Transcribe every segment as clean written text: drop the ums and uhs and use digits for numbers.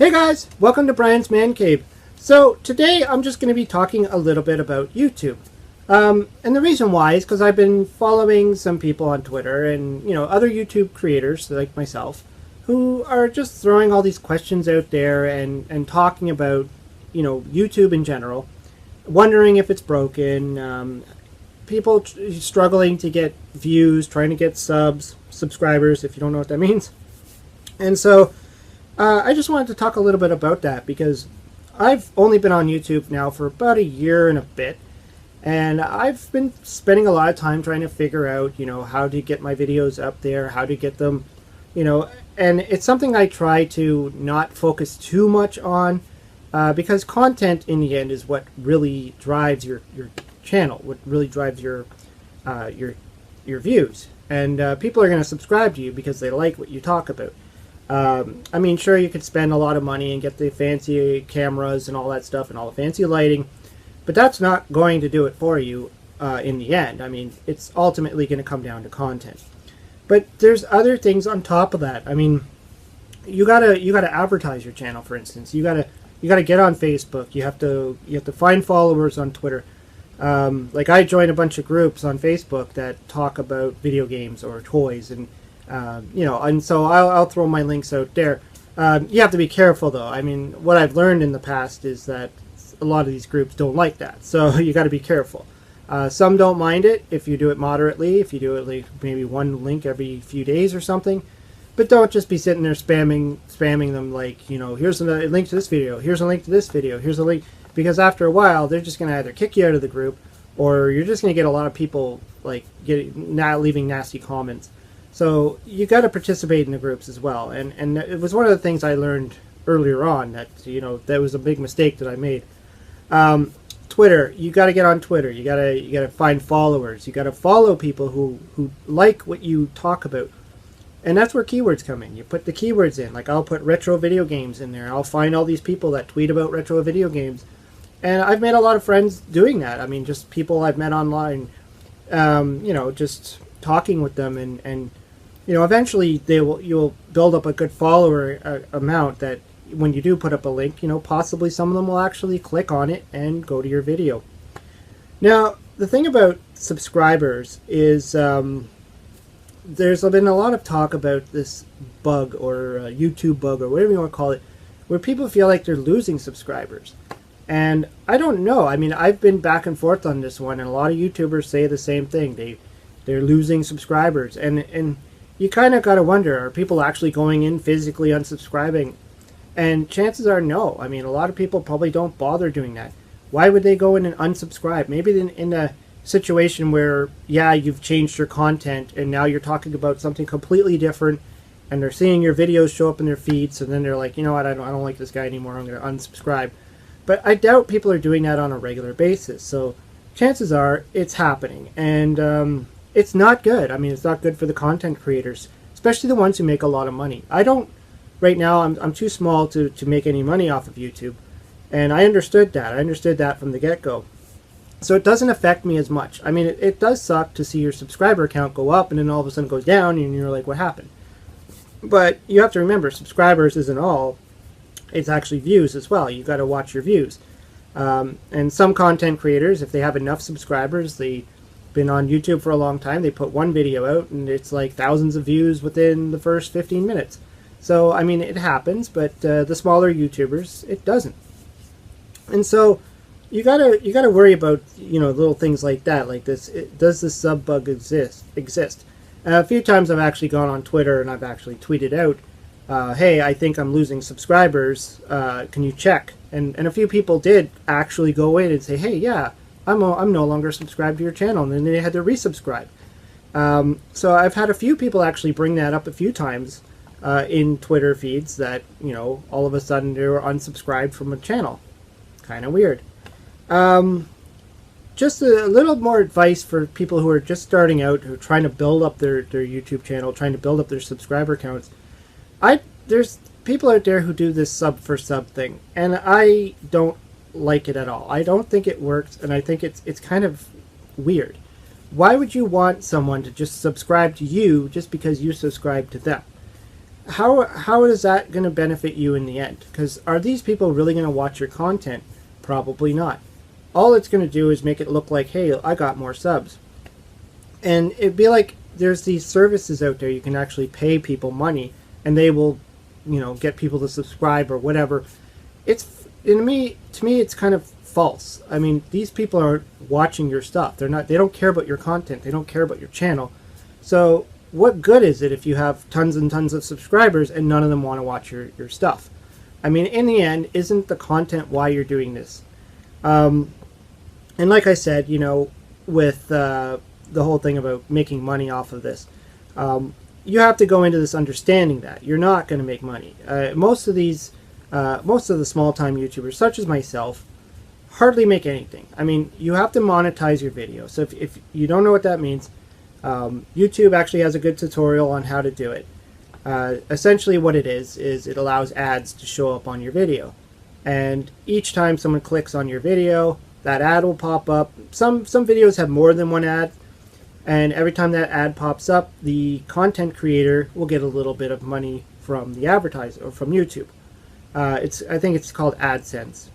Hey guys, welcome to Brian's Man Cave. So today I'm just going to be talking a little bit about YouTube. And the reason why is because I've been following some people on Twitter and, other YouTube creators like myself who are just throwing all these questions out there and talking about, YouTube in general, wondering if it's broken, people struggling to get views, trying to get subscribers, if you don't know what that means. And so I just wanted to talk a little bit about that because I've only been on YouTube now for about a year and a bit, and I've been spending a lot of time trying to figure out, how to get my videos up there, how to get them, and it's something I try to not focus too much on because content in the end is what really drives your channel, what really drives your views, and people are going to subscribe to you because they like what you talk about. I mean, sure, you could spend a lot of money and get the fancy cameras and all that stuff and all the fancy lighting, but that's not going to do it for you in the end. I mean, it's ultimately going to come down to content. But there's other things on top of that. I mean, you gotta advertise your channel, for instance. You gotta get on Facebook. You have to find followers on Twitter. Like I joined a bunch of groups on Facebook that talk about video games or toys and. And so I'll throw my links out there. You have to be careful, though. I mean, what I've learned in the past is that a lot of these groups don't like that, so you got to be careful. Some don't mind it if you do it moderately, if you do it like maybe one link every few days or something. But don't just be sitting there spamming them like, here's a link to this video, here's a link to this video, here's a link, because after a while they're just going to either kick you out of the group, or you're just going to get a lot of people like leaving nasty comments. So you got to participate in the groups as well, and it was one of the things I learned earlier on that that was a big mistake that I made. Twitter, you got to get on Twitter. You got to find followers. You got to follow people who like what you talk about, and that's where keywords come in. You put the keywords in. Like I'll put retro video games in there. I'll find all these people that tweet about retro video games, and I've made a lot of friends doing that. I mean, just people I've met online. Just talking with them and. Eventually you'll build up a good follower amount that when you do put up a link, possibly some of them will actually click on it and go to your video. Now, the thing about subscribers is there's been a lot of talk about this bug or YouTube bug or whatever you want to call it, where people feel like they're losing subscribers. And I don't know. I mean, I've been back and forth on this one, and a lot of YouTubers say the same thing. They're losing subscribers, and you kind of got to wonder, are people actually going in physically unsubscribing? And chances are no. I mean, a lot of people probably don't bother doing that. Why would they go in and unsubscribe? Maybe in a situation where, yeah, you've changed your content and now you're talking about something completely different and they're seeing your videos show up in their feed, so then they're like, you know what, I don't like this guy anymore, I'm going to unsubscribe. But I doubt people are doing that on a regular basis. So chances are it's happening. And it's not good. I mean, it's not good for the content creators, especially the ones who make a lot of money. Right now, I'm too small to make any money off of YouTube, and I understood that. I understood that from the get-go. So it doesn't affect me as much. I mean, it does suck to see your subscriber count go up and then all of a sudden goes down, and you're like, what happened? But you have to remember, subscribers isn't all. It's actually views as well. You've got to watch your views. And some content creators, if they have enough subscribers, they've been on YouTube for a long time, they put one video out and it's like thousands of views within the first 15 minutes. So I mean, it happens, but the smaller YouTubers, it doesn't. And so you gotta worry about little things like that, like this. Does this sub bug exist? A few times I've actually gone on Twitter and I've actually tweeted out, hey, I think I'm losing subscribers, can you check? And a few people did actually go in and say, hey, yeah, I'm no longer subscribed to your channel, and then they had to resubscribe. So I've had a few people actually bring that up a few times in Twitter feeds that, all of a sudden they were unsubscribed from a channel. Kind of weird. Just a little more advice for people who are just starting out, who are trying to build up their YouTube channel, trying to build up their subscriber counts. There's people out there who do this sub for sub thing, and I don't like it at all. I don't think it works, and I think it's kind of weird. Why would you want someone to just subscribe to you just because you subscribe to them? how is that going to benefit you in the end? Because are these people really going to watch your content? Probably not. All it's going to do is make it look like, hey, I got more subs. And it'd be like there's these services out there you can actually pay people money, and they will, get people to subscribe or whatever. To me, it's kind of false. I mean, these people aren't watching your stuff. They don't care about your content. They don't care about your channel. So what good is it if you have tons and tons of subscribers and none of them want to watch your stuff? I mean, in the end, isn't the content why you're doing this? And like I said, with the whole thing about making money off of this, you have to go into this understanding that you're not going to make money. Most of the small-time YouTubers, such as myself, hardly make anything. I mean, you have to monetize your video. So if you don't know what that means, YouTube actually has a good tutorial on how to do it. Essentially what it is it allows ads to show up on your video. And each time someone clicks on your video, that ad will pop up. Some videos have more than one ad. And every time that ad pops up, the content creator will get a little bit of money from the advertiser, or from YouTube. I think it's called AdSense.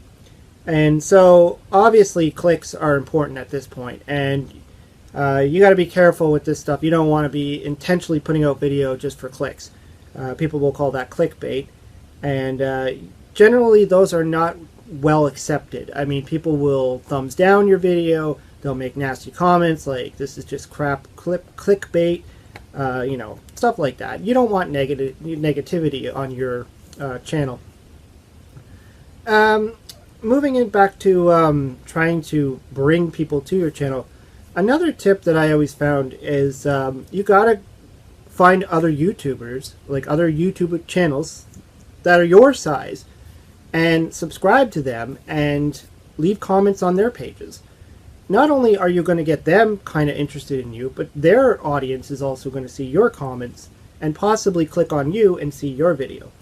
And so obviously clicks are important at this point, and you got to be careful with this stuff. You don't want to be intentionally putting out video just for clicks. People will call that clickbait, and generally those are not well accepted. I mean, people will thumbs down your video. They'll make nasty comments like, this is just crap clickbait, stuff like that. You don't want negativity on your channel. Moving it back to trying to bring people to your channel, another tip that I always found is you gotta find other YouTubers, like other YouTube channels that are your size, and subscribe to them and leave comments on their pages. Not only are you going to get them kind of interested in you, but their audience is also going to see your comments and possibly click on you and see your video.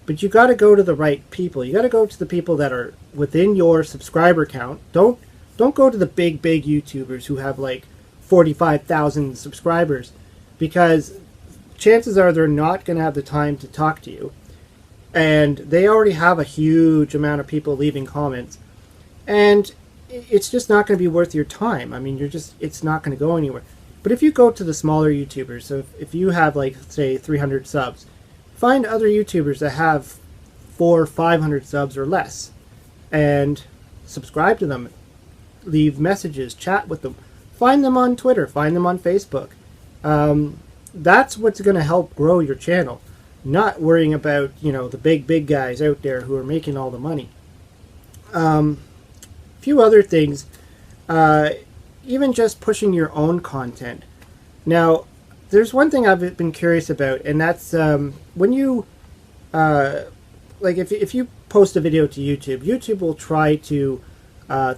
But you got to go to the right people. You got to go to the people that are within your subscriber count. Don't go to the big YouTubers who have like 45,000 subscribers, because chances are they're not going to have the time to talk to you, and they already have a huge amount of people leaving comments, and it's just not going to be worth your time. I mean, it's not going to go anywhere. But if you go to the smaller YouTubers, so if you have like, say, 300 subs, find other YouTubers that have 400 or 500 subs or less, and subscribe to them, leave messages, chat with them, find them on Twitter, find them on Facebook. That's what's going to help grow your channel, not worrying about, the big guys out there who are making all the money. Few other things, even just pushing your own content. Now, there's one thing I've been curious about, and that's when you, if you post a video to YouTube, YouTube will try to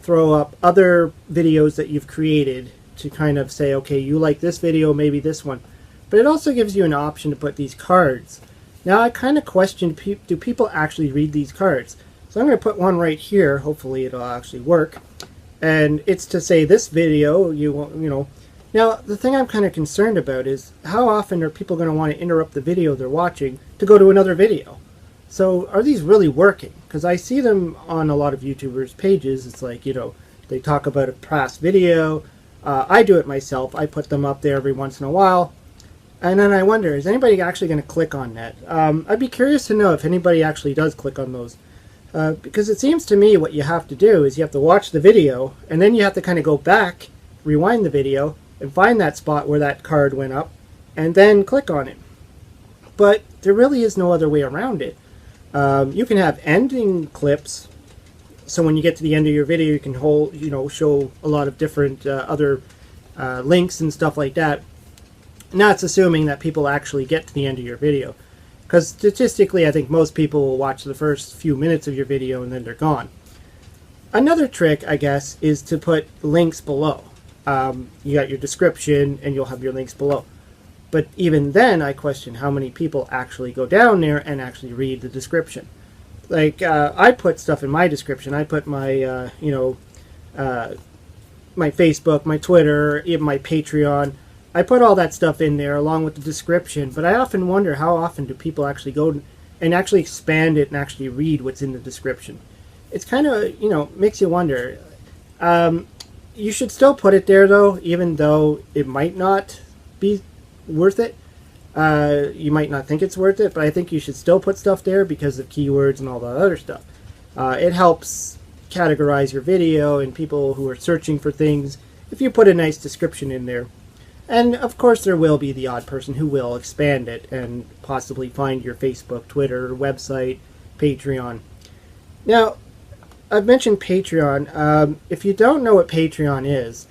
throw up other videos that you've created to kind of say, okay, you like this video, maybe this one. But it also gives you an option to put these cards. Now, I kind of question, do people actually read these cards? So I'm going to put one right here. Hopefully it'll actually work. And it's to say this video, Now, the thing I'm kind of concerned about is how often are people going to want to interrupt the video they're watching to go to another video? So are these really working? Because I see them on a lot of YouTubers' pages. It's like, they talk about a past video. I do it myself. I put them up there every once in a while. And then I wonder, is anybody actually going to click on that? I'd be curious to know if anybody actually does click on those. Because it seems to me what you have to do is you have to watch the video, and then you have to kind of go back, rewind the video, and find that spot where that card went up, and then click on it. But there really is no other way around it. You can have ending clips, so when you get to the end of your video, you can show a lot of different other links and stuff like that. And that's assuming that people actually get to the end of your video. Because statistically, I think most people will watch the first few minutes of your video and then they're gone. Another trick, I guess, is to put links below. You got your description and you'll have your links below. But even then, I question how many people actually go down there and actually read the description. Like, I put stuff in my description. I put my, my Facebook, my Twitter, even my Patreon. I put all that stuff in there along with the description, but I often wonder how often do people actually go and actually expand it and actually read what's in the description. It's kind of, makes you wonder. You should still put it there, though, even though it might not be worth it. You might not think it's worth it, but I think you should still put stuff there because of keywords and all that other stuff. It helps categorize your video and people who are searching for things if you put a nice description in there. And of course there will be the odd person who will expand it and possibly find your Facebook, Twitter, website, Patreon. Now, I've mentioned Patreon. If you don't know what Patreon is,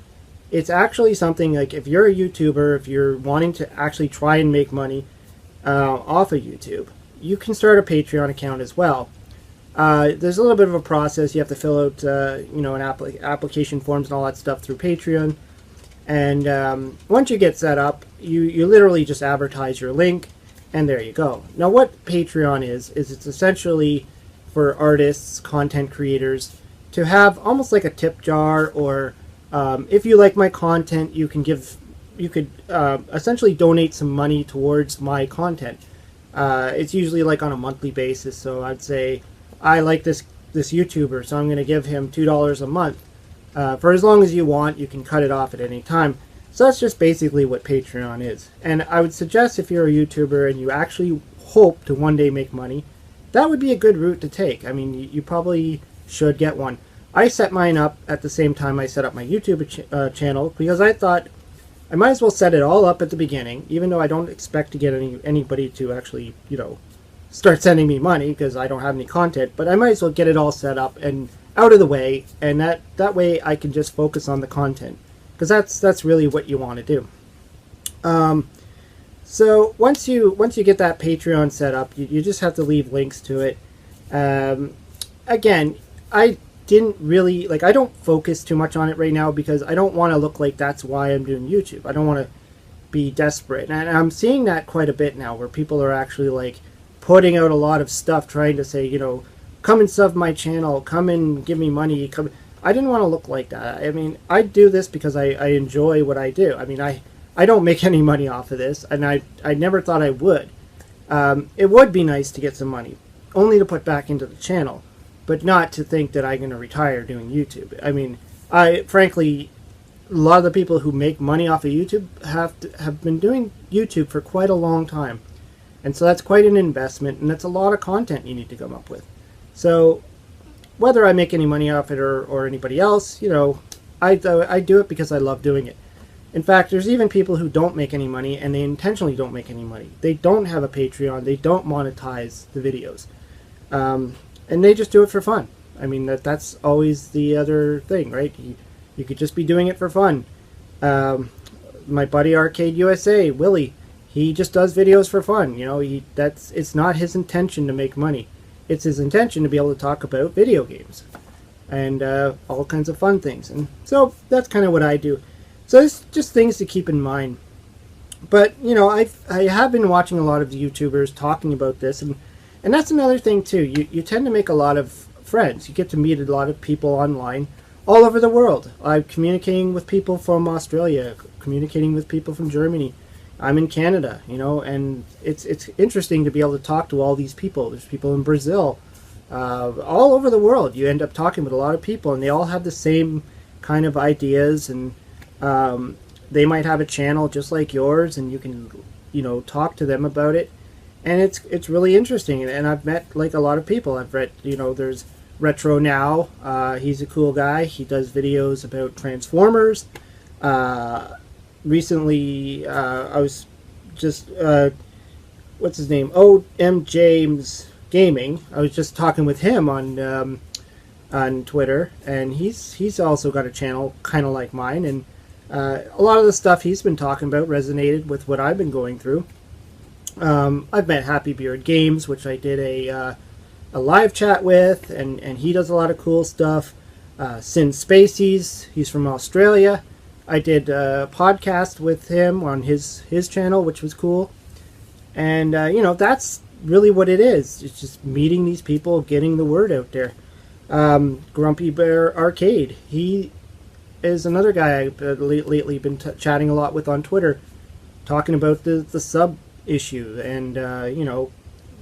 it's actually something like if you're a YouTuber, if you're wanting to actually try and make money off of YouTube, you can start a Patreon account as well. There's a little bit of a process. You have to fill out, an application forms and all that stuff through Patreon. And once you get set up, you literally just advertise your link, and there you go. Now, what Patreon is it's essentially for artists, content creators, to have almost like a tip jar, or if you like my content, you could essentially donate some money towards my content. It's usually like on a monthly basis. So I'd say I like this YouTuber, so I'm going to give him $2 a month. For as long as you want, you can cut it off at any time. So that's just basically what Patreon is. And I would suggest if you're a YouTuber and you actually hope to one day make money, that would be a good route to take. I mean, you probably should get one. I set mine up at the same time I set up my YouTube channel because I thought I might as well set it all up at the beginning, even though I don't expect to get anybody to actually, start sending me money because I don't have any content. But I might as well get it all set up and out of the way, and that way I can just focus on the content, because that's really what you want to do. So once you get that Patreon set up, you just have to leave links to it. Again, I didn't really I don't focus too much on it right now because I don't want to look like that's why I'm doing YouTube. I don't want to be desperate, and I'm seeing that quite a bit now, where people are actually putting out a lot of stuff trying to say, come and sub my channel, come and give me money. I didn't want to look like that. I mean, I do this because I enjoy what I do. I mean, I don't make any money off of this, and I never thought I would. It would be nice to get some money, only to put back into the channel, but not to think that I'm going to retire doing YouTube. I mean, frankly, a lot of the people who make money off of YouTube have been doing YouTube for quite a long time. And so that's quite an investment, and that's a lot of content you need to come up with. So whether I make any money off it or anybody else, I do it because I love doing it. In fact, there's even people who don't make any money, and they intentionally don't make any money. They don't have a Patreon. They don't monetize the videos. And they just do it for fun. I mean, that's always the other thing, right? You could just be doing it for fun. My buddy Arcade USA, Willie, he just does videos for fun. It's not his intention to make money. It's his intention to be able to talk about video games and all kinds of fun things. And so that's kind of what I do. So it's just things to keep in mind. But, I have been watching a lot of YouTubers talking about this, and that's another thing too. You tend to make a lot of friends. You get to meet a lot of people online all over the world. I'm communicating with people from Australia, communicating with people from Germany. I'm in Canada, and it's interesting to be able to talk to all these people. There's people in Brazil, all over the world. You end up talking with a lot of people, and they all have the same kind of ideas, and they might have a channel just like yours, and you can, talk to them about it. And it's really interesting, and I've met a lot of people. I've read, there's RetroNow. He's a cool guy. He does videos about Transformers. Recently, I was just what's his name? OMJames Gaming. I was just talking with him on Twitter, and he's also got a channel kind of like mine, and a lot of the stuff he's been talking about resonated with what I've been going through. I've met Happy Beard Games, which I did a live chat with, and he does a lot of cool stuff. Spacies, he's from Australia. I did a podcast with him on his channel, which was cool. And, that's really what it is. It's just meeting these people, getting the word out there. Grumpy Bear Arcade, he is another guy I've lately been chatting a lot with on Twitter. talking about the sub issue and you know,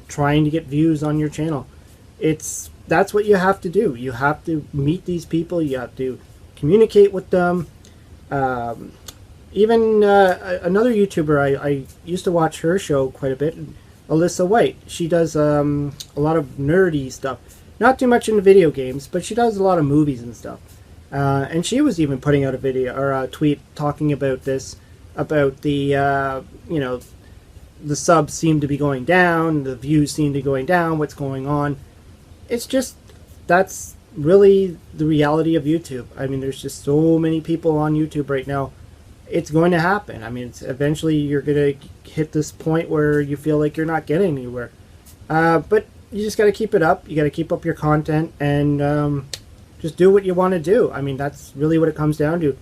trying to get views on your channel. That's what you have to do. You have to meet these people. You have to communicate with them. Even another YouTuber, I used to watch her show quite a bit, Alyssa White. She does a lot of nerdy stuff. Not too much into video games, but she does a lot of movies and stuff. And she was even putting out a video or a tweet talking about this, about the you know, the subs seem to be going down, the views seem to be going down, what's going on. It's just, that's really the reality of YouTube. I mean, there's just so many people on YouTube right now. It's going to happen. I mean, eventually you're going to hit this point where you feel like you're not getting anywhere. But you just got to keep it up. You got to keep up your content and just do what you want to do. I mean, that's really what it comes down to.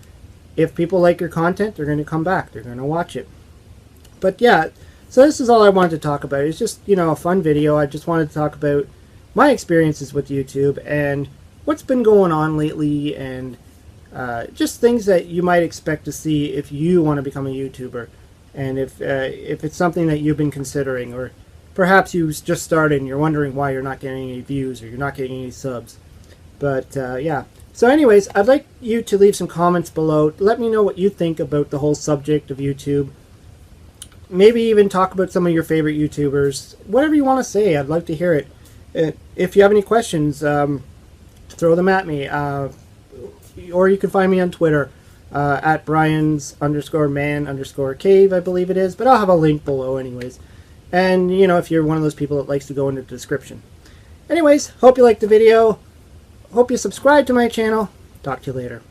If people like your content, they're going to come back. They're going to watch it. But yeah, so this is all I wanted to talk about. It's just, you know, a fun video. I just wanted to talk about my experiences with YouTube and what's been going on lately, and just things that you might expect to see if you want to become a YouTuber, and if it's something that you've been considering, or perhaps you just started and you're wondering why you're not getting any views or you're not getting any subs. But yeah. So anyways, I'd like you to leave some comments below. Let me know what you think about the whole subject of YouTube. Maybe even talk about some of your favorite YouTubers. Whatever you want to say, I'd like to hear it. If you have any questions, throw them at me. Or you can find me on Twitter at Brian's_man_cave, I believe it is. But I'll have a link below anyways. And, you know, if you're one of those people that likes to go into the description. Anyways, hope you liked the video. Hope you subscribe to my channel. Talk to you later.